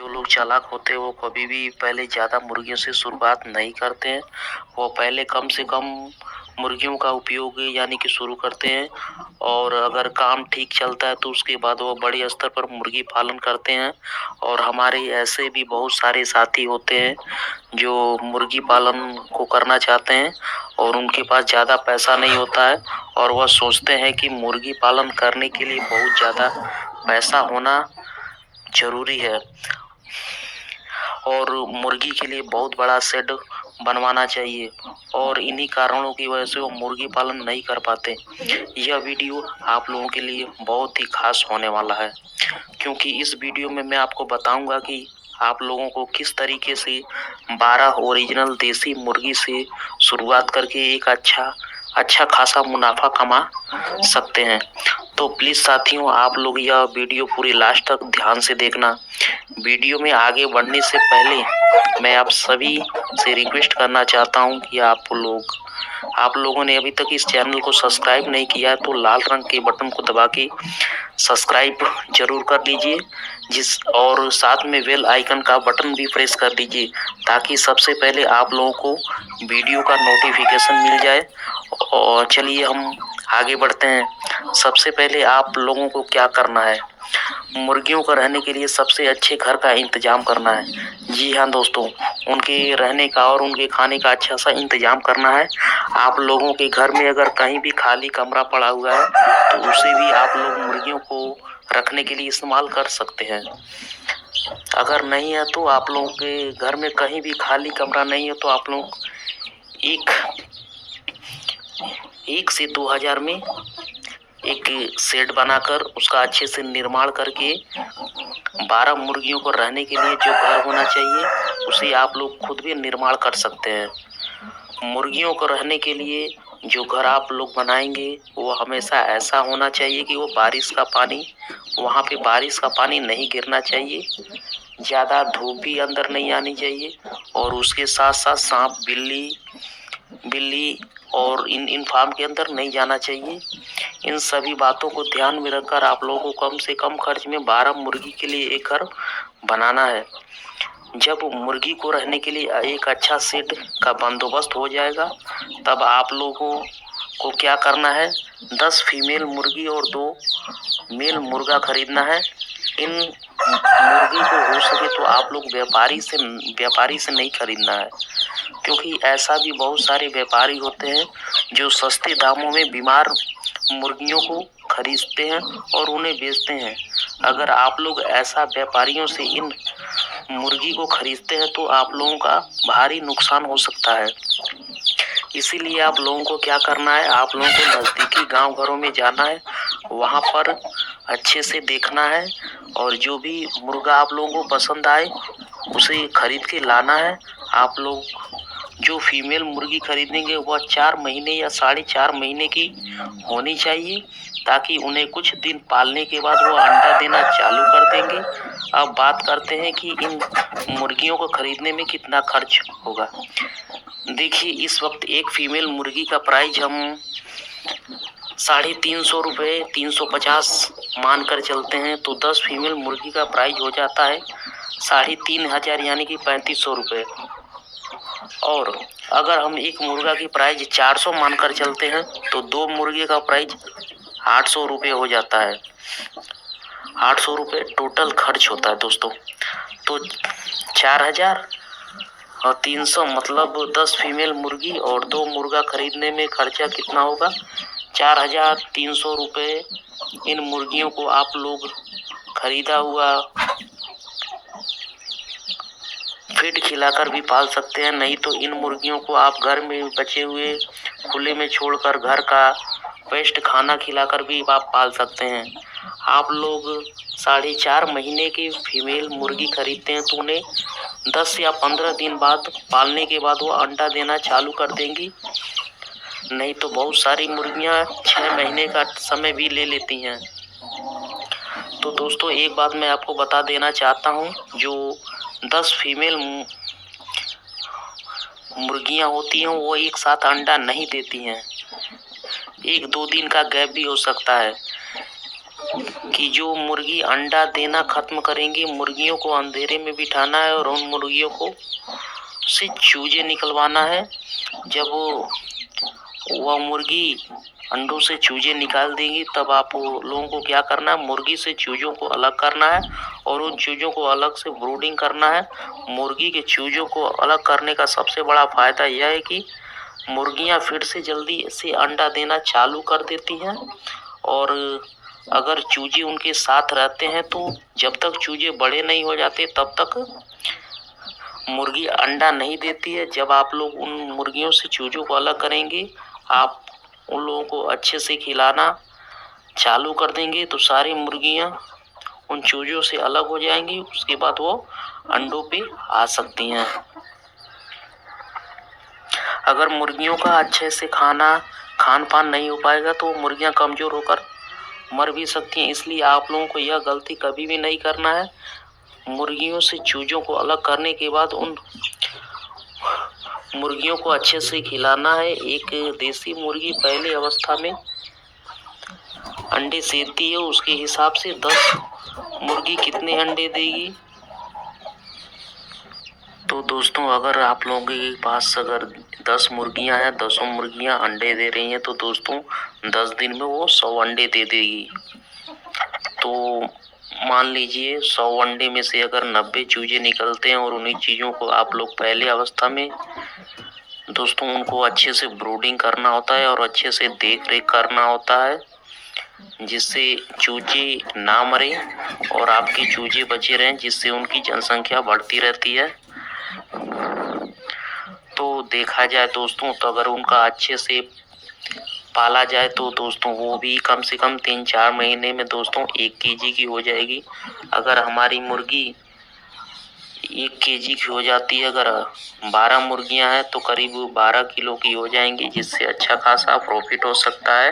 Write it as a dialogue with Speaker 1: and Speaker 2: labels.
Speaker 1: जो लोग चालाक होते हैं वो कभी भी पहले ज़्यादा मुर्गियों से शुरुआत नहीं करते हैं। वो पहले कम से कम मुर्गियों का उपयोग यानी कि शुरू करते हैं और अगर काम ठीक चलता है तो उसके बाद वो बड़े स्तर पर मुर्गी पालन करते हैं। और हमारे ऐसे भी बहुत सारे साथी होते हैं जो मुर्गी पालन को करना चाहते हैं और उनके पास ज़्यादा पैसा नहीं होता है और वह सोचते हैं कि मुर्गी पालन करने के लिए बहुत ज़्यादा पैसा होना ज़रूरी है और मुर्गी के लिए बहुत बड़ा शेड बनवाना चाहिए और इन्हीं कारणों की वजह से वो मुर्गी पालन नहीं कर पाते। यह वीडियो आप लोगों के लिए बहुत ही खास होने वाला है, क्योंकि इस वीडियो में मैं आपको बताऊंगा कि आप लोगों को किस तरीके से 12 ओरिजिनल देसी मुर्गी से शुरुआत करके एक अच्छा खासा मुनाफा कमा सकते हैं। तो प्लीज़ साथियों, आप लोग यह वीडियो पूरी लास्ट तक ध्यान से देखना। वीडियो में आगे बढ़ने से पहले मैं आप सभी से रिक्वेस्ट करना चाहता हूं कि आप लोगों ने अभी तक इस चैनल को सब्सक्राइब नहीं किया है तो लाल रंग के बटन को दबा के सब्सक्राइब जरूर कर लीजिए और साथ में बेल आइकन का बटन भी प्रेस कर दीजिए ताकि सबसे पहले आप लोगों को वीडियो का नोटिफिकेशन मिल जाए। और चलिए हम आगे बढ़ते हैं। सबसे पहले आप लोगों को क्या करना है, मुर्गियों को रहने के लिए सबसे अच्छे घर का इंतजाम करना है। जी हाँ दोस्तों, उनके रहने का और उनके खाने का अच्छा सा इंतजाम करना है। आप लोगों के घर में अगर कहीं भी खाली कमरा पड़ा हुआ है तो उसे भी आप लोग मुर्गियों को रखने के लिए इस्तेमाल कर सकते हैं। अगर नहीं है तो आप लोगों के घर में कहीं भी खाली कमरा नहीं है तो आप लोग एक से 2 हजार में एक शेड बनाकर उसका अच्छे से निर्माण करके 12 मुर्गियों को रहने के लिए जो घर होना चाहिए उसे आप लोग खुद भी निर्माण कर सकते हैं। मुर्गियों को रहने के लिए जो घर आप लोग बनाएंगे वो हमेशा ऐसा होना चाहिए कि वो वहाँ पे बारिश का पानी नहीं गिरना चाहिए, ज़्यादा धूप भी अंदर नहीं आनी चाहिए और उसके साथ साथ सांप बिल्ली और इन फार्म के अंदर नहीं जाना चाहिए। इन सभी बातों को ध्यान में रखकर आप लोगों को कम से कम खर्च में 12 मुर्गी के लिए एक घर बनाना है। जब मुर्गी को रहने के लिए एक अच्छा शेड का बंदोबस्त हो जाएगा तब आप लोगों को क्या करना है, 10 फीमेल मुर्गी और 2 मेल मुर्गा खरीदना है। इन मुर्गी को हो सके तो आप लोग व्यापारी से नहीं खरीदना है, क्योंकि ऐसा भी बहुत सारे व्यापारी होते हैं जो सस्ते दामों में बीमार मुर्गियों को खरीदते हैं और उन्हें बेचते हैं। अगर आप लोग ऐसा व्यापारियों से इन मुर्गी को खरीदते हैं तो आप लोगों का भारी नुकसान हो सकता है। इसीलिए आप लोगों को क्या करना है, आप लोगों को नज़दीकी गांव घरों में जाना है, वहां पर अच्छे से देखना है और जो भी मुर्गा आप लोगों को पसंद आए उसे खरीद के लाना है। आप लोग जो फीमेल मुर्गी खरीदेंगे वह 4 महीने या 4.5 महीने की होनी चाहिए, ताकि उन्हें कुछ दिन पालने के बाद वो अंडा देना चालू कर देंगे। अब बात करते हैं कि इन मुर्गियों को खरीदने में कितना खर्च होगा। देखिए, इस वक्त एक फीमेल मुर्गी का प्राइस हम 350 रुपये 350 मान कर चलते हैं तो 10 फीमेल मुर्गी का प्राइस हो जाता है 3,500 यानी कि 3500 रुपये। और अगर हम एक मुर्गा की प्राइस 400 मानकर चलते हैं तो 2 मुर्गे का प्राइस 800 रुपये हो जाता है। 800 रुपये टोटल खर्च होता है दोस्तों। तो 4000 और 300 मतलब 10 फीमेल मुर्गी और 2 मुर्गा खरीदने में खर्चा कितना होगा, 4300 रुपये। इन मुर्गियों को आप लोग खरीदा हुआ फीड खिलाकर भी पाल सकते हैं, नहीं तो इन मुर्गियों को आप घर में बचे हुए खुले में छोड़कर घर का वेस्ट खाना खिलाकर भी आप पाल सकते हैं। आप लोग 4.5 महीने की फीमेल मुर्गी खरीदते हैं तो उन्हें 10 या 15 दिन बाद पालने के बाद वो अंडा देना चालू कर देंगी, नहीं तो बहुत सारी मुर्गियां 6 महीने का समय भी ले लेती हैं। तो दोस्तों, एक बात मैं आपको बता देना चाहता हूँ, जो 10 फीमेल मुर्गियां होती हैं वो एक साथ अंडा नहीं देती हैं, 1-2 दिन का गैप भी हो सकता है। कि जो मुर्गी अंडा देना खत्म करेंगी, मुर्गियों को अंधेरे में बिठाना है और उन मुर्गियों को से चूजे निकलवाना है। जब वह मुर्गी अंडों से चूजे निकाल देंगी तब आप लोगों को क्या करना है, मुर्गी से चूजों को अलग करना है और उन चूजों को अलग से ब्रूडिंग करना है। मुर्गी के चूजों को अलग करने का सबसे बड़ा फायदा यह है कि मुर्गियां फिर से जल्दी से अंडा देना चालू कर देती हैं और अगर चूजे उनके साथ रहते हैं तो जब तक चूजे बड़े नहीं हो जाते तब तक मुर्गी अंडा नहीं देती है। जब आप लोग उन मुर्गियों से चूजों को अलग करेंगे, आप उन लोगों को अच्छे से खिलाना चालू कर देंगे तो सारी मुर्गियां उन चूजों से अलग हो जाएंगी। उसके बाद वो अंडों पे आ सकती हैं। अगर मुर्गियों का अच्छे से खान पान नहीं हो पाएगा तो मुर्गियां कमजोर होकर मर भी सकती हैं। इसलिए आप लोगों को यह गलती कभी भी नहीं करना है। मुर्गियों से चूजों को अलग करने के बाद उन मुर्गियों को अच्छे से खिलाना है। एक देसी मुर्गी पहले अवस्था में अंडे सेती है, उसके हिसाब से 10 मुर्गी कितने अंडे देगी। तो दोस्तों, अगर आप लोगों के पास अगर 10 मुर्गियां हैं, 10 मुर्गियां अंडे दे रही हैं तो दोस्तों 10 दिन में वो 100 अंडे दे देगी। तो मान लीजिए 100 अंडे में से अगर 90 चूजे निकलते हैं और उन्हीं चीजों को आप लोग पहले अवस्था में दोस्तों उनको अच्छे से ब्रूडिंग करना होता है और अच्छे से देख रेख करना होता है जिससे चूजे ना मरे और आपके चूजे बचे रहें, जिससे उनकी जनसंख्या बढ़ती रहती है। तो देखा जाए दोस्तों, तो अगर उनका अच्छे से पाला जाए तो दोस्तों वो भी कम से कम 3-4 महीने में दोस्तों 1 केजी की हो जाएगी। अगर हमारी मुर्गी 1 केजी की हो जाती है, अगर 12 मुर्गियां हैं तो करीब 12 किलो की हो जाएंगी, जिससे अच्छा खासा प्रॉफिट हो सकता है।